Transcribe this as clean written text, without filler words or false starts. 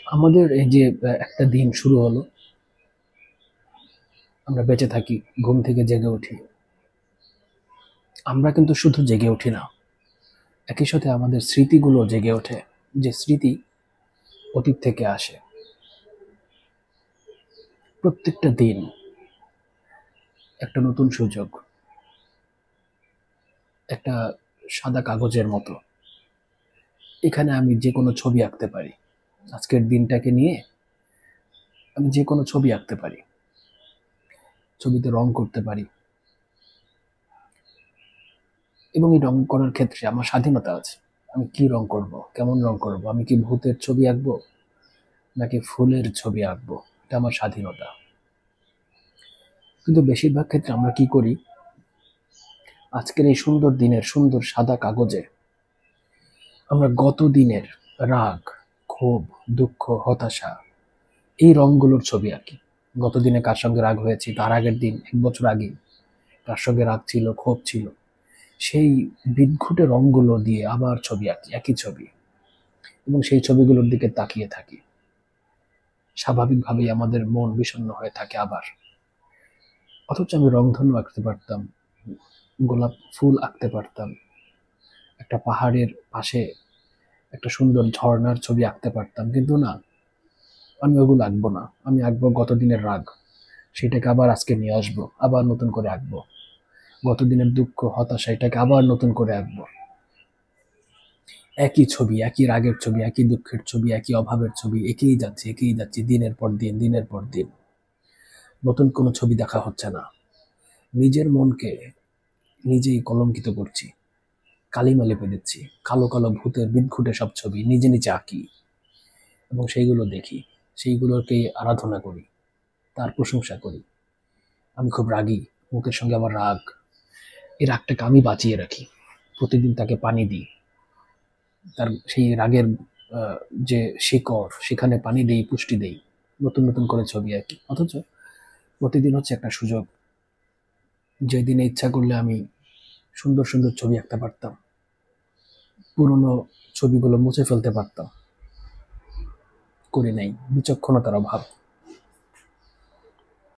আমাদের এই যে একটা দিন শুরু হলো, আমরা বেঁচে থাকি, ঘুম থেকে জেগে উঠি। আমরা কিন্তু শুধু জেগে উঠি না, একই সাথে আমাদের স্মৃতিগুলো জেগে ওঠে। যে স্মৃতি অতীত থেকে আসে। প্রত্যেকটা দিন একটা নতুন সুযোগ, একটা সাদা কাগজের মতো। এখানে আমি যে কোনো ছবি আঁকতে পারি। আজকের দিনটাকে নিয়ে আমি যে কোনো ছবি আঁকতে পারি, ছবিতে রং করতে পারি, এবং এই রং করার ক্ষেত্রে আমার স্বাধীনতা আছে। আমি কি রং করব, কেমন রং করব, আমি কি ভূতের ছবি আঁকবো নাকি ফুলের ছবি আঁকবো, এটা আমার স্বাধীনতা। কিন্তু বেশিরভাগ ক্ষেত্রে আমরা কি করি, আজকের এই সুন্দর দিনের সুন্দর সাদা কাগজে আমরা গত দিনের রাগ, ক্ষোভ, দুঃখ, হতাশা, এই রংগুলোর ছবি আঁকি। গত দিনে কার সঙ্গে রাগ হয়েছি, তার আগের দিন, 1 বছর আগে কার সঙ্গে রাগ ছিল, ক্ষোভ ছিল, সেই বিদঘুটে রংগুলো দিয়ে আবার ছবি আঁকি, একই ছবি। এবং সেই ছবিগুলোর দিকে তাকিয়ে থাকি। স্বাভাবিকভাবেই আমাদের মন বিষণ্ণ হয়ে থাকে আবার। অথচ আমি রংধনু আঁকতে পারতাম, গোলাপ ফুল আঁকতে পারতাম, একটা পাহাড়ের পাশে একটা সুন্দর ঝর্ণার ছবি আঁকতে পারতাম। কিন্তু না, আমি ওগুলো আঁকবো না। আমি আঁকবো গত দিনের রাগ, সেটাকে আবার আজকে নিয়ে আসবো, আবার নতুন করে আঁকবো। গত দিনের দুঃখ, হতাশা, এটাকে আবার নতুন করে আঁকবো। একই ছবি, একই রাগের ছবি, একই দুঃখের ছবি, একই অভাবের ছবি, এঁকেই যাচ্ছি, এঁকেই যাচ্ছি, দিনের পর দিন, দিনের পর দিন। নতুন কোনো ছবি দেখা হচ্ছে না। নিজের মনকে নিজেই কলঙ্কিত করছি, কালিমা লেপে দিচ্ছি। কালো কালো ভূতের বিদঘুটে সব ছবি নিজে নিজে আঁকি, এবং সেইগুলো দেখি, সেইগুলোকে আরাধনা করি, তার প্রশংসা করি। আমি খুব রাগী, মুখের সঙ্গে আমার রাগ। এই রাগটাকে আমি বাঁচিয়ে রাখি, প্রতিদিন তাকে পানি দিই। তার সেই রাগের আহ, যে শিকড়, সেখানে পানি দেই, পুষ্টি দেই, নতুন নতুন করে ছবি আঁকি। অথচ প্রতিদিন হচ্ছে একটা সুযোগ, যেদিনে ইচ্ছা করলে আমি সুন্দর সুন্দর ছবি আঁকতে পারতাম, পুরনো ছবিগুলো মুছে ফেলতে পারতাম। করি নাই, বিচক্ষণতার অভাব।